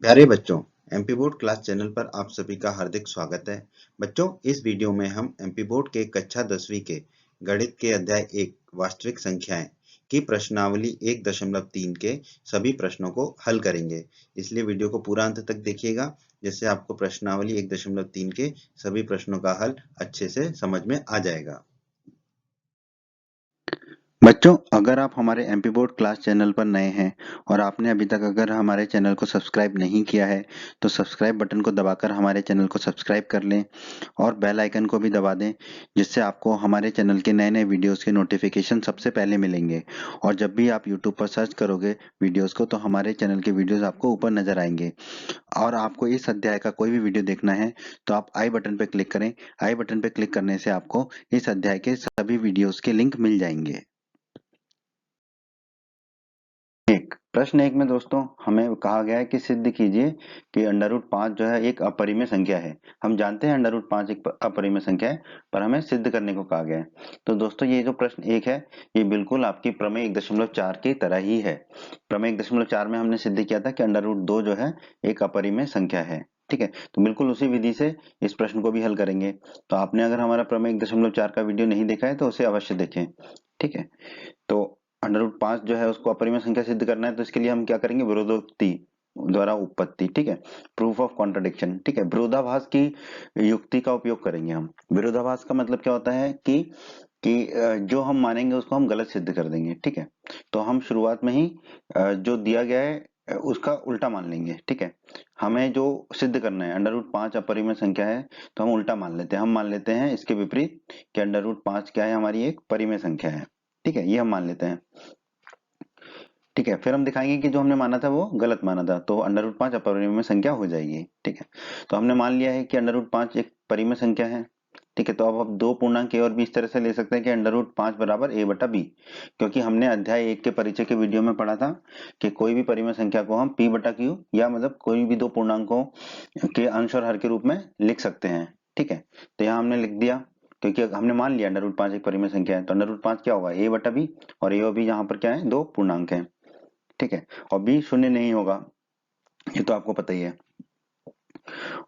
प्यारे बच्चों, MP board class channel पर आप सभी का हार्दिक स्वागत है। बच्चों, इस वीडियो में हम एमपी बोर्ड के कक्षा 10वीं के गणित के अध्याय 1 वास्तविक संख्याएं की प्रश्नावली 1.3 के सभी प्रश्नों को हल करेंगे। इसलिए वीडियो को पूरा अंत तक देखिएगा, जिससे आपको प्रश्नावली 1.3 के सभी प्रश्नों का हल अच्छे से समझ में आ जाएगा। बच्चों, अगर आप हमारे एमपी बोर्ड क्लास चैनल पर नए हैं और आपने अभी तक अगर हमारे चैनल को सब्सक्राइब नहीं किया है तो सब्सक्राइब बटन को दबाकर हमारे चैनल को सब्सक्राइब कर लें और बेल आइकन को भी दबा दें, जिससे आपको हमारे चैनल के नए नए वीडियोस के नोटिफिकेशन सबसे पहले मिलेंगे। और जब भी आप यूट्यूब पर सर्च करोगे वीडियोस को तो हमारे चैनल के वीडियोस आपको ऊपर नजर आएंगे। और आपको इस अध्याय का कोई भी वीडियो देखना है तो आप आई बटन पर क्लिक करें। आई बटन पर क्लिक करने से आपको इस अध्याय के सभी वीडियोस के लिंक मिल जाएंगे। प्रश्न एक में दोस्तों हमें कहा गया है कि सिद्ध कीजिए कि अंडर रूट 5 जो है एक अपरिमेय संख्या है। हम जानते हैं अंडर रूट 5 एक अपरिमेय संख्या है, पर हमें सिद्ध करने को कहा गया है। तो दोस्तों ये जो प्रश्न एक है ये बिल्कुल आपकी प्रमेय 1.4 की तरह ही है। प्रमेय 1.4 में हमने सिद्ध किया था कि अंडर रूट 2 जो है एक अपरिमेय संख्या है। ठीक है, तो बिल्कुल उसी विधि से इस प्रश्न को भी हल करेंगे। तो आपने अगर हमारा प्रमेय 1.4 का वीडियो नहीं देखा है तो उसे अवश्य देखें। ठीक है, तो अंडर रूट 5 जो है उसको अपरिमेय संख्या सिद्ध करना है, तो इसके लिए हम क्या करेंगे, विरोधोक्ति द्वारा उत्पत्ति। ठीक है, प्रूफ ऑफ कॉन्ट्रडिक्शन। ठीक है, विरोधाभास की युक्ति का उपयोग करेंगे हम। विरोधाभास का मतलब क्या होता है कि जो हम मानेंगे उसको हम गलत सिद्ध कर देंगे। ठीक है, तो हम शुरुआत में ही जो दिया गया है उसका उल्टा मान लेंगे। ठीक है, हमें जो सिद्ध करना है अंडर रूट 5 अपरिमेय संख्या है, तो हम उल्टा मान लेते हैं। हम मान लेते हैं इसके विपरीत कि अंडर रूट 5 क्या है, हमारी एक परिमेय संख्या है। ठीक है, ये हम मान लेते हैं। ठीक है, फिर हम दिखाएंगे कि जो हमने माना था वो गलत माना था, तो अंडर रूट 5 अपरिमेय संख्या हो जाएगी। ठीक है, तो हमने मान लिया है कि अंडर रूट 5 एक परिमेय संख्या है। ठीक है, तो अब हम दो पूर्णांक ए और बी इस तरह से ले सकते हैं कि अंडर रूट 5 बराबर ए बटा बी, क्योंकि हमने अध्याय 1 के परिचय के वीडियो में पढ़ा था कि कोई भी परिमेय संख्या को हम पी बटा क्यू या मतलब कोई भी दो पूर्णांकों के अंश और हर के रूप में लिख सकते हैं। ठीक है, तो यहाँ हमने लिख दिया, क्योंकि हमने मान लिया अंडर रूट 5 एक परिमेय संख्या है, तो अंडर रूट 5 क्या होगा, ए बटा बी, और ए और बी यहाँ पर क्या है, दो पूर्णांक है। ठीक है, और बी शून्य नहीं होगा, ये तो आपको पता ही है।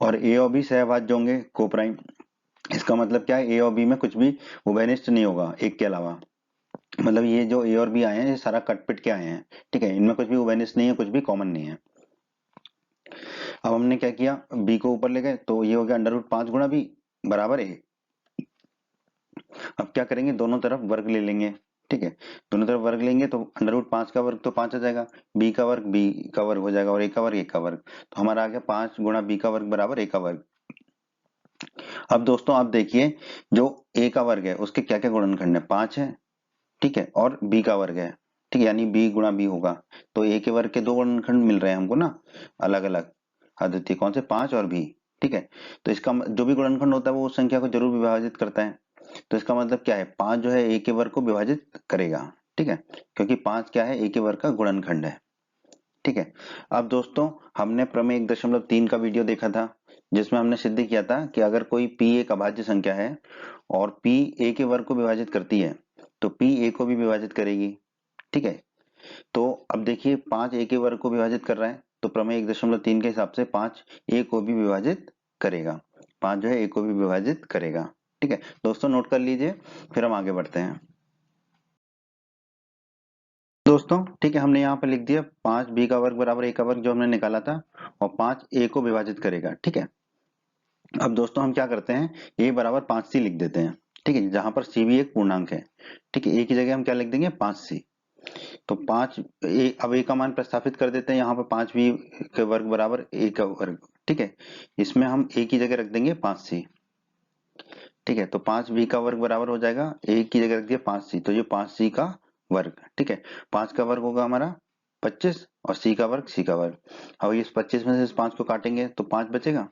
और ए और बी सहभाज्य होंगे, कोप्राइम। इसका मतलब क्या है, ए और बी में कुछ भी उभयनिष्ठ नहीं होगा एक के अलावा। मतलब ये जो ए और बी आए हैं ये सारा कटपिट के आए हैं। ठीक है, इनमें कुछ भी उभयनिष्ठ नहीं है, कुछ भी कॉमन नहीं है। अब हमने क्या किया, बी को ऊपर ले गए, तो ये हो गया अंडर रूट 5 गुणा बी बराबर ए। अब क्या करेंगे, दोनों तरफ वर्ग ले लेंगे। ठीक है, दोनों तरफ वर्ग लेंगे तो अंडर रूट 5 का वर्ग तो 5 आ जाएगा, बी का वर्ग बी का वर्ग हो जाएगा, और ए का वर्ग ए का वर्ग। तो हमारा आ गया 5 गुणा बी का वर्ग बराबर ए का वर्ग। अब दोस्तों आप देखिए, जो ए का वर्ग है उसके क्या क्या गुणनखंड है, 5 है। ठीक है, और बी का वर्ग है। ठीक है, यानी बी गुणा बी होगा, तो ए के वर्ग के दो गुणनखंड मिल रहे हैं हमको ना, अलग अलग अद्वितीय, कौन से, 5 और बी। ठीक है, तो इसका जो भी गुणनखंड होता है वो उस संख्या को जरूर विभाजित करता है। तो इसका मतलब क्या है, 5 जो है ए के वर्ग को विभाजित करेगा। ठीक है, क्योंकि 5 क्या है, ए के वर्ग का गुणनखंड है। ठीक है, अब दोस्तों हमने प्रमेय 1.3 का वीडियो देखा था, जिसमें हमने सिद्ध किया था कि अगर कोई p एक अभाज्य संख्या है और p a के वर्ग को विभाजित करती है तो p a को भी विभाजित करेगी। ठीक है, तो अब देखिए 5 a के वर्ग को विभाजित कर रहा है, तो प्रमेय 1.3 के हिसाब से 5 a को भी विभाजित करेगा। 5 जो है a को भी विभाजित करेगा। ठीक है दोस्तों, नोट कर लीजिए, फिर हम आगे बढ़ते हैं। दोस्तों ठीक है, हमने यहाँ पे लिख दिया 5 बी का वर्ग बराबर ए का वर्ग जो हमने निकाला था, और 5 ए को विभाजित करेगा। ठीक है, अब दोस्तों हम क्या करते हैं, ए बराबर 5 सी लिख देते हैं। ठीक है, जहां पर सी भी एक पूर्णांक है। ठीक है, ए की जगह हम क्या लिख देंगे, 5 सी। तो 5 ए, अब ए का मान प्रस्तावित कर देते हैं यहाँ पर, 5 बी के वर्ग बराबर ए का वर्ग। ठीक है, इसमें हम ए की जगह रख देंगे 5 सी। ठीक है, तो 5 बी का वर्ग बराबर हो जाएगा, ए की जगह रख दिया 5 सी, तो ये 5 सी का वर्ग। ठीक है, 5 का वर्ग होगा हमारा 25, और सी का वर्ग सी का वर्ग। अब इस 25 में से इस 5 को काटेंगे तो 5 बचेगा,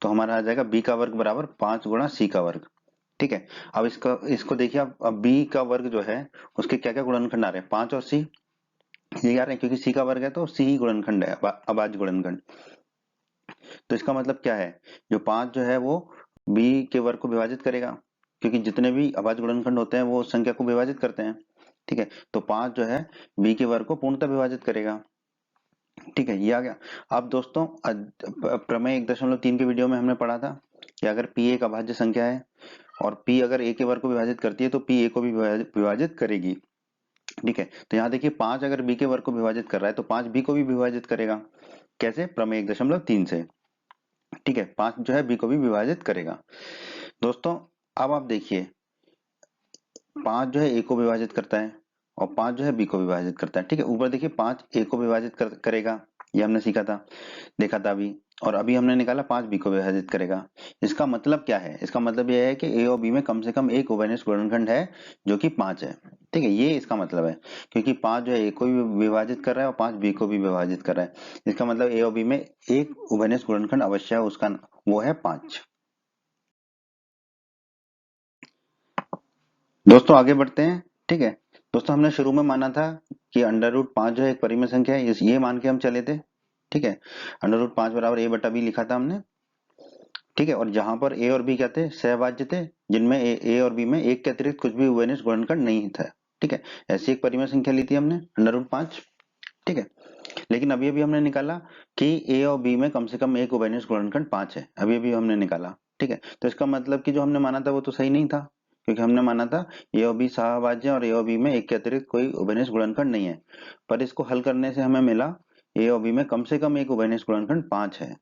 तो हमारा आ जाएगा बी का वर्ग बराबर 5 गुणा सी का वर्ग। ठीक है, अब इसको देखिए, अब बी का वर्ग जो है उसके क्या क्या गुणनखंड आ रहे हैं, 5 और सी, ये आ रहे हैं, क्योंकि सी का वर्ग है तो सी ही गुणनखंड है, अभाज्य गुणनखंड। तो इसका मतलब क्या है, जो 5 जो है वो बी के वर्ग को विभाजित करेगा, क्योंकि जितने भी अभाज्य गुणनखंड होते हैं वो उस संख्या को विभाजित करते हैं। ठीक है, तो 5 जो है बी के वर्ग को पूर्णतः विभाजित करेगा। ठीक है, ये आ गया। अब दोस्तों प्रमेय 1.3 के वीडियो में हमने पढ़ा था कि अगर p एक अभाज्य संख्या है और p अगर a के वर्ग को विभाजित करती है तो p a को भी विभाजित करेगी। ठीक है, तो यहाँ देखिए 5 अगर b के वर्ग को विभाजित कर रहा है तो 5 b को भी विभाजित करेगा। कैसे? प्रमेय 1.3 से। ठीक है, 5 जो है b को भी विभाजित करेगा। दोस्तों अब आप देखिए 5 जो है a को विभाजित करता है और 5 जो है b को विभाजित करता है। ठीक है, ऊपर देखिए 5 a को विभाजित करेगा, ये हमने सीखा था, देखा था अभी। और अभी हमने निकाला 5 b को विभाजित करेगा। इसका मतलब क्या है? इसका मतलब यह है कि a और b में कम से कम एक उभयनिष्ठ गुणनखंड है जो कि 5 है। ठीक है, ये इसका मतलब है, क्योंकि 5 जो है a को भी विभाजित कर रहा है और 5 b को भी विभाजित कर रहा है। इसका मतलब a और b में एक उभयनिष्ठ गुणनखंड अवश्य है, उसका वो है 5। दोस्तों आगे बढ़ते हैं। ठीक है, दोस्तों हमने शुरू में माना था कि अंडर रूट 5 जो है एक परिमेय संख्या है, ये मान के हम चले थे। ठीक है, अंडर रूट 5 बराबर a बटा बी लिखा था हमने। ठीक है, और जहां पर a और b क्या थे? सहभाज्य थे, जिनमें a और b में एक के अतिरिक्त कुछ भी उभयनिष्ठ गुणनखंड नहीं था। ठीक है, ऐसी एक परिमेय संख्या ली थी हमने अंडर रूट 5। ठीक है, लेकिन अभी अभी हमने निकाला कि a और b में कम से कम एक उभयनिष्ठ गुणनखंड 5 है, अभी अभी हमने निकाला। ठीक है, तो इसका मतलब कि जो हमने माना था वो तो सही नहीं था, क्योंकि हमने माना था a और b सहभाज्य और a और b में एक के अतिरिक्त कोई उभयनिष्ठ गुणनखंड नहीं है। पर इसको हल करने से हमें मिला a और b में कम से कम एक उभयनिष्ठ गुणनखंड 5 है।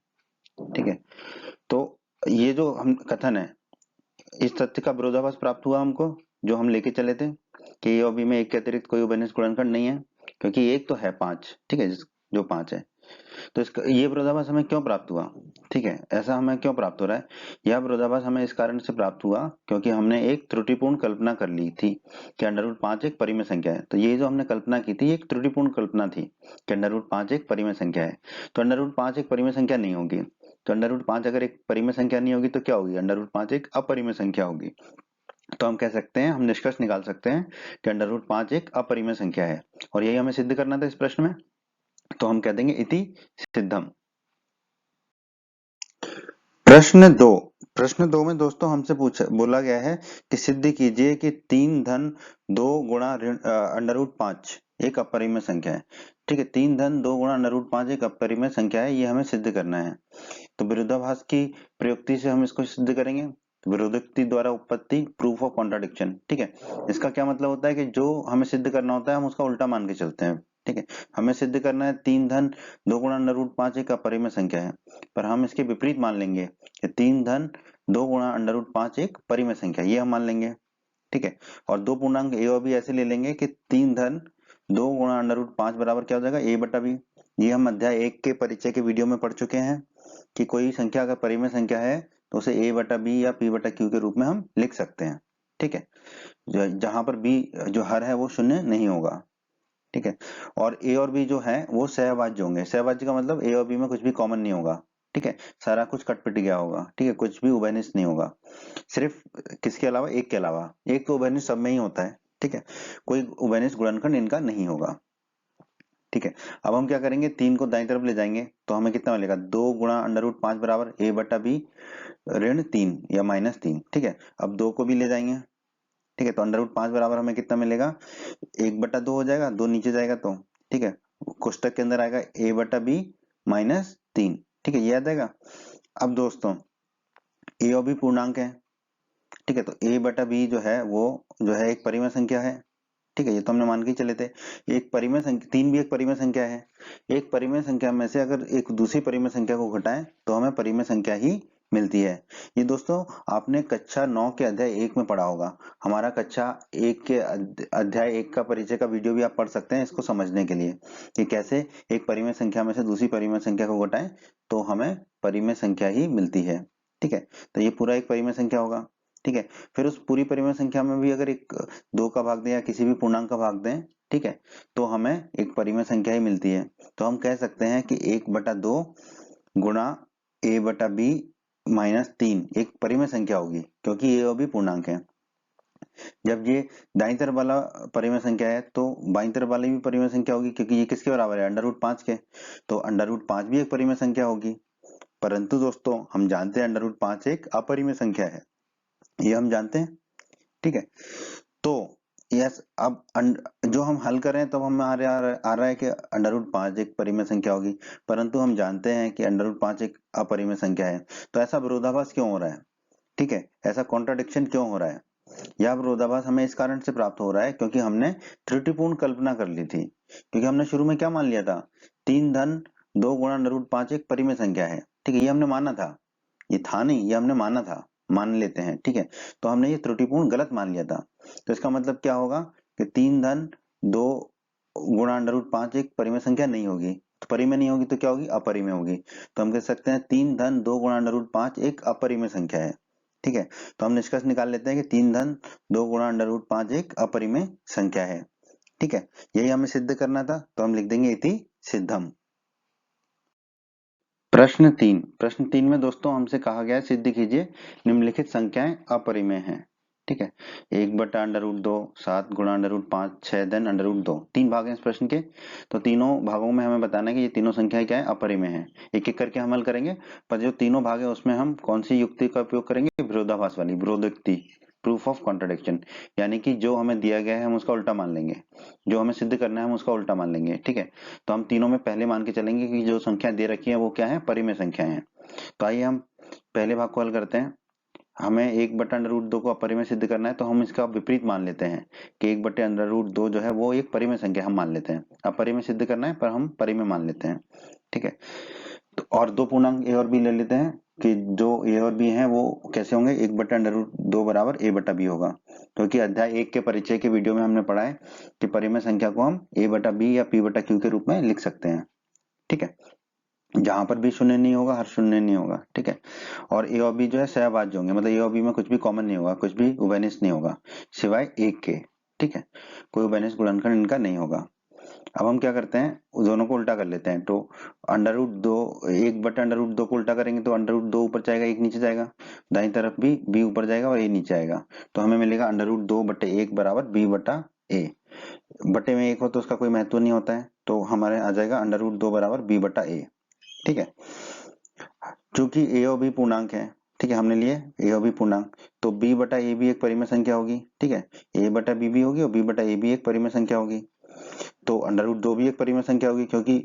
ठीक है, तो ये जो हम कथन है, इस तथ्य का विरोधाभास प्राप्त हुआ हमको, जो हम लेके चले थे कि ए और बी में एक के अतिरिक्त कोई उभयनिष्ठ गुणनखंड नहीं है, क्योंकि एक तो है 5। ठीक है, जो 5 है, तो इसका ये विरोधाभास हमें क्यों प्राप्त हुआ? ठीक है, ऐसा हमें क्यों प्राप्त हो रहा है? यह विरोधाभास हमें इस कारण से प्राप्त हुआ क्योंकि हमने एक त्रुटिपूर्ण कल्पना कर ली थी कि अंडर रूट 5 एक परिमेय संख्या है। तो ये जो हमने कल्पना की थी एक त्रुटिपूर्ण कल्पना थी कि अंडर रूट 5 एक परिमेय संख्या है। तो अंडर रूट 5 एक परिमेय संख्या नहीं होगी। तो अंडर रूट 5 अगर एक परिमेय संख्या नहीं होगी तो क्या होगी? अंडर रूट 5 एक अपरिमेय संख्या होगी। तो हम कह सकते हैं, हम निष्कर्ष निकाल सकते हैं कि अंडर रूट 5 एक अपरिमेय संख्या है, और यही हमें सिद्ध करना था इस प्रश्न में। तो हम कह देंगे इति सिद्धम। प्रश्न 2। प्रश्न 2 में दोस्तों हमसे पूछा बोला गया है कि सिद्ध कीजिए कि 3 धन 2 गुणा अंडर रूट 5 एक अपरिमेय संख्या है। ठीक है, 3 धन 2 गुणा अंडर रूट 5 एक अपरिमेय संख्या है, ये हमें सिद्ध करना है। तो विरोधाभास की प्रयुक्ति से हम इसको सिद्ध करेंगे। विरोधोक्ति द्वारा उत्पत्ति, प्रूफ ऑफ कॉन्ट्राडिक्शन। ठीक है, इसका क्या मतलब होता है कि जो हमें सिद्ध करना होता है हम उसका उल्टा मान के चलते हैं। ठीक है, हमें सिद्ध करना है 3 धन 2 गुणा अंडर रूट 5 एक अपरिमेय संख्या है, पर हम इसके विपरीत मान लेंगे कि 3 धन 2 गुणा अंडर रूट 5 एक परिमेय संख्या, ये हम मान लेंगे। ठीक है, और दो पूर्णांक ए और बी ऐसे ले लेंगे कि 3 धन 2 गुणा अंडर रूट 5 बराबर क्या हो जाएगा? ए बटा बी। ये हम अध्याय 1 के परिचय के वीडियो में पढ़ चुके हैं कि कोई संख्या अगर परिमेय संख्या है तो उसे a बटा बी या p बटा क्यू के रूप में हम लिख सकते हैं। ठीक है, जहां पर b जो हर है वो शून्य नहीं होगा। ठीक है, और a और b जो है वो सहभाज्य होंगे। सहभाज्य का मतलब a और b में कुछ भी कॉमन नहीं होगा। ठीक है, सारा कुछ कट पिट गया होगा। ठीक है, कुछ भी उभयनिष्ठ नहीं होगा, सिर्फ किसके अलावा? एक के अलावा। एक तो उभयनिष्ठ सब में ही होता है। ठीक है, कोई उभयनिष्ठ गुणनखंड इनका नहीं होगा। ठीक है, अब हम क्या करेंगे? 3 को दाईं तरफ ले जाएंगे तो हमें कितना मिलेगा? 2 गुणा अंडर रूट 5 बराबर a बटा बी ऋण 3 या -3। ठीक है, अब 2 को भी ले जाएंगे। ठीक है, तो अंडर रूट 5 बराबर हमें कितना मिलेगा? 1/2 हो जाएगा, 2 नीचे जाएगा तो। ठीक है, कोष्टक के अंदर आएगा a बटा बी -3। ठीक है, ये आ जाएगा। अब दोस्तों a और b पूर्णांक है। ठीक है, तो a बटा बी जो है वो जो है एक परिमेय संख्या है। ठीक है, ये तो हमने मान के ही चले थे। एक परिमेय संख्या, 3 भी एक परिमेय संख्या है। एक परिमेय संख्या में से अगर एक दूसरी परिमेय संख्या को घटाएं तो हमें परिमेय संख्या ही मिलती है। ये दोस्तों आपने कक्षा 9 के अध्याय 1 में पढ़ा होगा। हमारा कक्षा 1 के अध्याय 1 का परिचय का वीडियो भी आप पढ़ सकते हैं इसको समझने के लिए कि कैसे एक परिमेय संख्या में से दूसरी परिमेय संख्या को घटाएं तो हमें परिमेय संख्या ही मिलती है। ठीक है, तो ये पूरा एक परिमेय संख्या होगा। ठीक है, फिर उस पूरी परिमेय संख्या में भी अगर एक 2 का भाग दें या किसी भी पूर्णांक का भाग दें, ठीक है, तो हमें एक परिमेय संख्या ही मिलती है। तो हम कह सकते हैं कि 1/2 गुणा a बटा b -3 एक परिमेय संख्या होगी, क्योंकि a और b पूर्णांक है। जब ये दाईं तरफ वाला परिमेय संख्या है तो बाईं तरफ वाली भी परिमेय संख्या होगी, क्योंकि ये किसके बराबर है? अंडर रूट 5 के। तो अंडर रूट 5 भी एक परिमेय संख्या होगी। परंतु दोस्तों हम जानते हैं अंडर रूट 5 एक अपरिमेय संख्या है, ये हम जानते हैं। ठीक है, तो यस, अब जो हम हल करें तब हमें आ रहा है कि अंडर रूट 5 एक परिमेय संख्या होगी, परंतु हम जानते हैं कि अंडर रूट 5 एक अपरिमेय संख्या है। तो ऐसा विरोधाभास क्यों हो रहा है? ठीक है, ऐसा कॉन्ट्राडिक्शन क्यों हो रहा है? यह विरोधाभास हमें इस कारण से प्राप्त हो रहा है क्योंकि हमने त्रुटिपूर्ण कल्पना कर ली थी। क्योंकि हमने शुरू में क्या मान लिया था? 3 धन 2 गुणा अंडर रूट 5 एक परिमेय संख्या है। ठीक है, ये हमने माना था। ये था नहीं, ये हमने माना था, मान लेते हैं। ठीक है, तो हमने ये त्रुटिपूर्ण गलत मान लिया था। तो इसका मतलब क्या होगा कि 3 धन 2 गुणा अंडर रूट 5 एक परिमेय संख्या नहीं होगी। तो परिमेय नहीं होगी तो क्या होगी? अपरिमेय होगी। तो हम कह सकते हैं 3 धन 2 गुणा अंडर रूट 5 एक अपरिमेय संख्या है। ठीक है, तो हम निष्कर्ष निकाल लेते हैं कि 3 धन 2 गुणा अंडर रूट 5 एक अपरिमेय संख्या है। ठीक है, यही हमें सिद्ध करना था, तो हम लिख देंगे इति सिद्धम। प्रश्न 3 में दोस्तों हमसे कहा गया है सिद्ध कीजिए निम्नलिखित संख्याएं अपरिमेय हैं। ठीक है, 1 बटा अंडर रूट 2, 7 गुणा अंडर रूट 5, 6 धन अंडर रूट 2। 3 भाग हैं इस प्रश्न के, तो तीनों भागों में हमें बताना है कि ये तीनों संख्याएं क्या है? अपरिमेय हैं। एक एक करके हम हल करेंगे, पर जो तीनों भाग है उसमें हम कौन सी युक्ति का उपयोग करेंगे? विरोधाभास वाली, विरोधोक्ति, प्रूफ ऑफ कॉन्ट्रडिक्शन। यानी कि जो हमें दिया गया है हम उसका उल्टा मान लेंगे, जो हमें सिद्ध करना है हम उसका उल्टा मान लेंगे। ठीक है, तो हम तीनों में पहले मान के चलेंगे कि जो संख्या दे रखी है वो क्या है? परिमेय संख्याएं हैं। तो आइए हम पहले भाग को हल करते हैं। हमें 1/√2 को अपरिमेय सिद्ध करना है, तो हम इसका विपरीत मान लेते हैं कि 1/√2 जो है वो एक परिमेय संख्या हम मान लेते हैं। अपरिमेय सिद्ध करना है पर हम परिमेय मान लेते हैं। ठीक है, तो और दो पूर्णांक ए और बी ले लेते हैं कि जो ए और बी हैं वो कैसे होंगे? 1/√2 बराबर ए बटा बी होगा, क्योंकि अध्याय 1 के परिचय के वीडियो में हमने पढ़ा है कि परिमेय संख्या को हम ए बटा बी या पी बटा क्यू के रूप में लिख सकते हैं। ठीक है, जहां पर भी शून्य नहीं होगा, हर शून्य नहीं होगा। ठीक है, और ए और बी जो है सहभाज्य होंगे, मतलब ए और बी में कुछ भी कॉमन नहीं होगा, कुछ भी उभयनिष्ठ नहीं होगा सिवाय एक के। ठीक है, कोई उभयनिष्ठ गुणनखंड इनका नहीं होगा। अब हम क्या करते हैं? उस दोनों को उल्टा कर लेते हैं। तो अंडर रूट दो, 1/√2 को उल्टा करेंगे तो अंडर रूट 2 ऊपर जाएगा, एक नीचे जाएगा। दाईं तरफ भी बी ऊपर जाएगा और ए नीचे आएगा, तो हमें मिलेगा अंडर रूट 2/1 बराबर बी बटा ए। बटे में एक हो तो उसका कोई महत्व नहीं होता है, तो हमारे आ जाएगा अंडर रूट 2 बराबर बी बटा ए। ठीक है, चूंकि ए और बी पूर्णांक है, ठीक है, हमने लिए ए और बी पूर्णांक, तो बी बटा ए भी एक परिमेय संख्या होगी। ठीक है, ए बटा बी भी होगी और बी बटा ए भी एक परिमेय संख्या होगी। तो अंडर रूट 2 भी एक परिमेय संख्या होगी, क्योंकि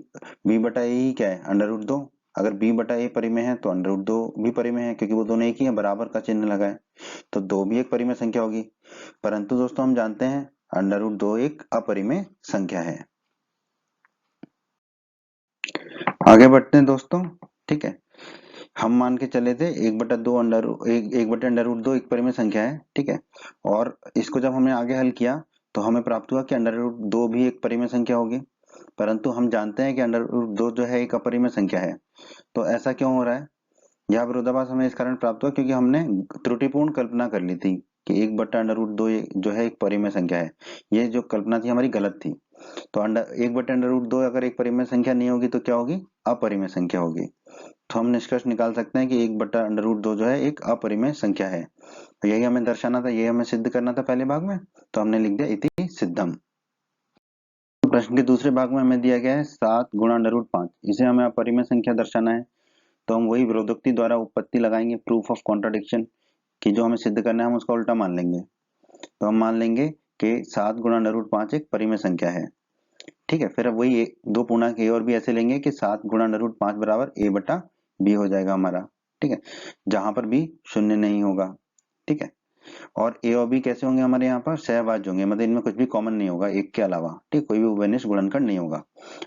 बी बटा ए ही क्या है? Under root 2। अगर बी बटा ए परिमेय है तो अंडर रूट 2 भी परिमेय है, क्योंकि वो दोनों एक ही है, बराबर का चिन्ह लगा है, तो 2 भी एक परिमेय संख्या होगी। परंतु दोस्तों हम जानते हैं अंडर रूट 2 एक अपरिमेय संख्या है। आगे बढ़ते हैं दोस्तों। ठीक है, हम मान के चले थे 1/2 एक परिमेय संख्या है। ठीक है, और इसको जब हमने आगे हल किया तो हमें प्राप्त हुआ कि अंडर रूट 2 भी एक परिमेय संख्या होगी, परंतु हम जानते हैं कि अंडर रूट 2 जो है एक अपरिमेय संख्या है। तो ऐसा क्यों हो रहा है? यह विरोधाभास हमें इस कारण प्राप्त हुआ क्योंकि हमने त्रुटिपूर्ण कल्पना कर ली थी कि 1/√2 जो है एक परिमेय संख्या है। ये जो कल्पना थी हमारी गलत थी। तो 1/√2 अगर एक परिमेय संख्या नहीं होगी तो क्या होगी? अपरिमेय संख्या होगी। तो हम निष्कर्ष निकाल सकते हैं कि 1/√2 जो है एक अपरिमेय संख्या है। तो यही हमें दर्शाना था, यही हमें सिद्ध करना था पहले भाग में, तो हमने लिख दिया इति सिद्धम। प्रश्न के दूसरे भाग में हमें दिया गया है 7 गुणा अंडर रूट 5, इसे हमें अपरिमेय संख्या दर्शाना है। तो हम वही विरोधोक्ति द्वारा उत्पत्ति लगाएंगे, प्रूफ ऑफ कॉन्ट्रडिक्शन, कि जो हमें सिद्ध करना है हम उसका उल्टा मान लेंगे। तो हम मान लेंगे कि 7 गुणा अंडर रूट 5 एक परिमेय संख्या है। ठीक है, फिर अब वही दो पूर्णांक ए और बी ऐसे लेंगे कि 7 गुणा अंडर रूट 5 बराबर ए बटा बी हो जाएगा हमारा। ठीक है, जहां पर भी शून्य नहीं होगा। ठीक है, और ए और बी कैसे होंगे? हमारे यहाँ पर सहभाज्य होंगे, मतलब इनमें कुछ भी कॉमन नहीं होगा एक के अलावा। ठीक, कोई भी उभयनिष्ठ गुणनखंड नहीं होगा।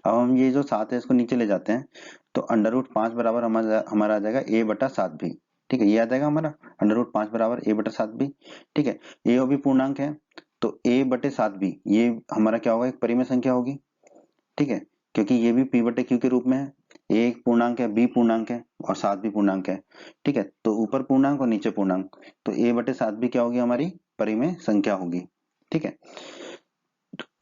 अब हम ये जो 7 है इसको नीचे ले जाते हैं, तो अंडर रूट 5 बराबर हमारा आ जाएगा ए बटा 7 भी। ठीक है, ये आ जाएगा हमारा अंडर रूट 5 बराबर ए बटा 7 भी। ठीक है, ए और बी पूर्णांक है, तो ए बटे 7 भी ये हमारा क्या होगा? एक परिमेय संख्या होगी। ठीक है, क्योंकि ये भी पी बटे क्यू के रूप में है। ए एक पूर्णांक है, बी पूर्णांक है और 7 भी पूर्णांक है। ठीक है, तो ऊपर पूर्णांक और नीचे पूर्णांक, तो ए बटे 7 भी क्या होगी? हमारी परिमेय संख्या होगी। ठीक है,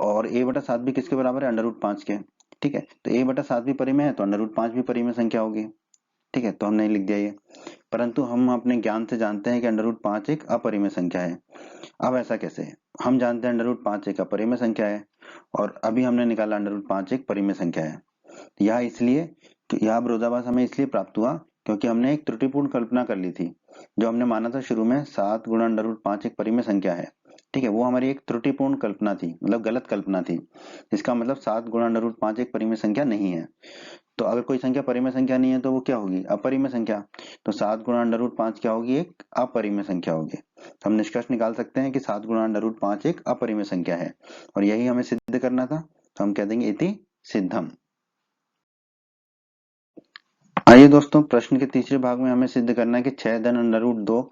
और ए बटा 7 भी किसके बराबर है? अंडर रूट 5 के। ठीक है, तो ए बटा 7 भी परिमेय है तो अंडर रूट 5 भी परिमेय संख्या होगी। ठीक है, तो हमने लिख दिया ये। परंतु हम अपने ज्ञान से जानते हैं कि अंडर रूट 5 एक अपरिमेय संख्या है। अब ऐसा कैसे है? हम जानते हैं अंडर रूट 5 एक अपरिमेय संख्या है, और अभी हमने निकाला अंडर रूट 5 एक परिमेय संख्या है। यह इसलिए कि यह विरोधाभास हमें इसलिए प्राप्त हुआ क्योंकि हमने एक त्रुटिपूर्ण कल्पना कर ली थी। जो हमने माना था शुरू में 7 गुणा अंडर रूट 5 एक परिमेय संख्या है, ठीक है, वो हमारी एक त्रुटिपूर्ण कल्पना थी, मतलब गलत कल्पना थी। इसका मतलब 7 गुणा अंडर रूट 5 एक परिमेय संख्या नहीं है। तो अगर कोई संख्या परिमेय संख्या नहीं है तो वो क्या होगी? अपरिमेय संख्या। तो 7 गुणा अंडर रूट 5 क्या होगी? एक अपरिमेय संख्या होगी। तो हम निष्कर्ष निकाल सकते हैं कि 7 गुणा अंडर रूट 5 एक अपरिमेय संख्या है और यही हमें सिद्ध करना था। तो हम कह देंगे इति सिद्धम। आइए दोस्तों, प्रश्न के तीसरे भाग में हमें सिद्ध करना है कि 6 धन अंडर रूट 2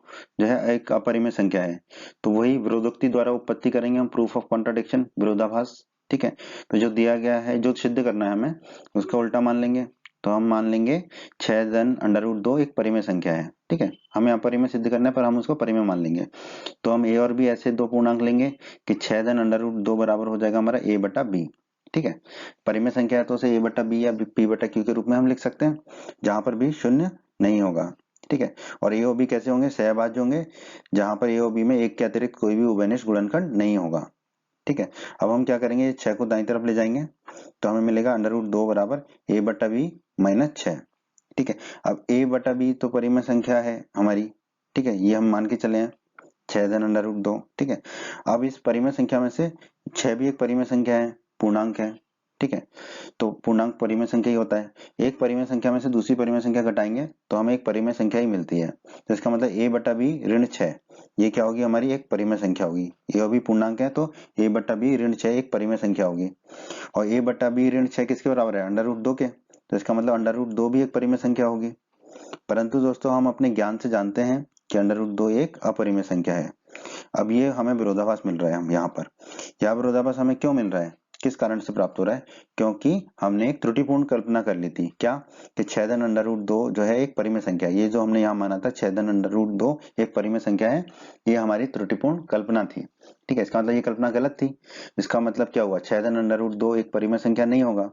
जो है एक अपरिमेय संख्या है। तो वही विरोधोक्ति द्वारा उत्पत्ति करेंगे हम, प्रूफ ऑफ कॉन्ट्राडिक्शन, विरोधाभास। ठीक है, तो जो दिया गया है, जो सिद्ध करना है हमें, उसका उल्टा मान लेंगे। तो हम मान लेंगे 6 धन अंडर रूट 2 एक परिमेय संख्या है। ठीक है, हमें अपरिमेय सिद्ध करना है पर हम उसको परिमेय मान लेंगे। तो हम ए और बी ऐसे दो पूर्णांक लेंगे कि 6 धन अंडर रूट 2 बराबर हो जाएगा हमारा ए बटा बी। ठीक है, परिमेय संख्या है तो उसे ए बटा बी या पी बटा क्यू के रूप में हम लिख सकते हैं, जहां पर भी शून्य नहीं होगा। ठीक है, और ए और बी कैसे होंगे? सहभाज्य होंगे, जहां पर ए और बी में एक के अतिरिक्त कोई भी उभयनिष्ठ गुणनखंड नहीं होगा। ठीक है, अब हम क्या करेंगे? 6 को दाईं तरफ ले जाएंगे तो हमें मिलेगा अंडर रूट 2 बराबर ए बटा बी माइनस 6। ठीक है, अब ए बटा बी तो परिमेय संख्या है हमारी। ठीक है, ये हम मान के चले हैं 6 धन अंडर रूट 2। ठीक है, अब इस परिमेय संख्या में से 6 भी एक परिमेय संख्या है, पूर्णांक है। ठीक है, तो पूर्णांक परिमेय संख्या ही होता है। एक परिमेय संख्या में से दूसरी परिमेय संख्या घटाएंगे तो हमें एक परिमेय संख्या ही मिलती है। तो इसका मतलब a बटा बी ऋण 6, ये क्या होगी? हमारी एक परिमेय संख्या होगी। a भी पूर्णांक है तो a बटा बी ऋण 6 एक परिमेय संख्या होगी। और a बटा बी ऋण 6 किसके बराबर है? अंडर रूट 2 के। तो इसका मतलब अंडर रूट 2 भी एक परिमेय संख्या होगी। परंतु दोस्तों हम अपने ज्ञान से जानते हैं कि अंडर रूट 2 एक अपरिमेय संख्या है। अब ये हमें विरोधाभास मिल रहा है। हम यहाँ पर यह विरोधाभास हमें क्यों मिल रहा है? किस कारण से प्राप्त हो रहा है? क्योंकि हमने एक त्रुटिपूर्ण कल्पना कर ली थी। क्या? कि 6 धन अंडर रूट 2 जो है एक परिमेय संख्या है। ये जो हमने यहाँ माना था 6 धन अंडर रूट 2 एक परिमेय संख्या है, ये हमारी त्रुटिपूर्ण कल्पना थी। ठीक है, इसका मतलब ये कल्पना गलत थी। इसका मतलब क्या हुआ? 6 धन अंडर रूट 2 एक परिमेय संख्या नहीं होगा।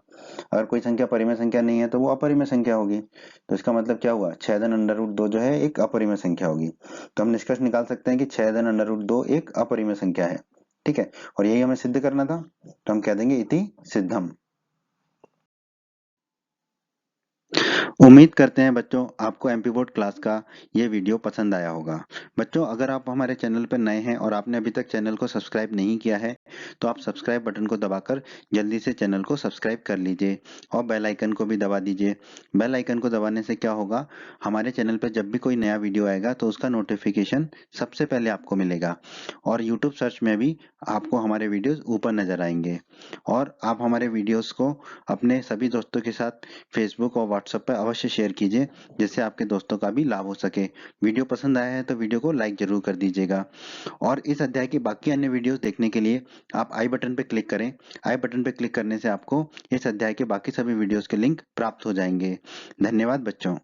अगर कोई संख्या परिमेय संख्या नहीं है तो वो अपरिमेय संख्या होगी। तो इसका मतलब क्या हुआ? 6 धन अंडर रूट 2 जो है एक अपरिमेय संख्या होगी। तो हम निष्कर्ष निकाल सकते हैं कि 6 धन अंडर रूट 2 एक अपरिमेय संख्या है। ठीक है, और यही हमें सिद्ध करना था। तो हम कह देंगे इति सिद्धम। उम्मीद करते हैं बच्चों आपको एमपी बोर्ड क्लास का ये वीडियो पसंद आया होगा। बच्चों, अगर आप हमारे चैनल पर नए हैं और आपने अभी तक चैनल को सब्सक्राइब नहीं किया है तो आप सब्सक्राइब बटन को दबाकर जल्दी से चैनल को सब्सक्राइब कर लीजिए और बेल आइकन को भी दबा दीजिए। बेल आइकन को दबाने से क्या होगा? हमारे चैनल पर जब भी कोई नया वीडियो आएगा तो उसका नोटिफिकेशन सबसे पहले आपको मिलेगा और यूट्यूब सर्च में भी आपको हमारे वीडियोस ऊपर नजर आएंगे। और आप हमारे वीडियोस को अपने सभी दोस्तों के साथ फेसबुक और व्हाट्सएप पर अवश्य शेयर कीजिए, जिससे आपके दोस्तों का भी लाभ हो सके। वीडियो पसंद आया है तो वीडियो को लाइक जरूर कर दीजिएगा और इस अध्याय की बाकी अन्य वीडियोस देखने के लिए आप आई बटन पर क्लिक करें। आई बटन पर क्लिक करने से आपको इस अध्याय के बाकी सभी वीडियोस के लिंक प्राप्त हो जाएंगे। धन्यवाद बच्चों।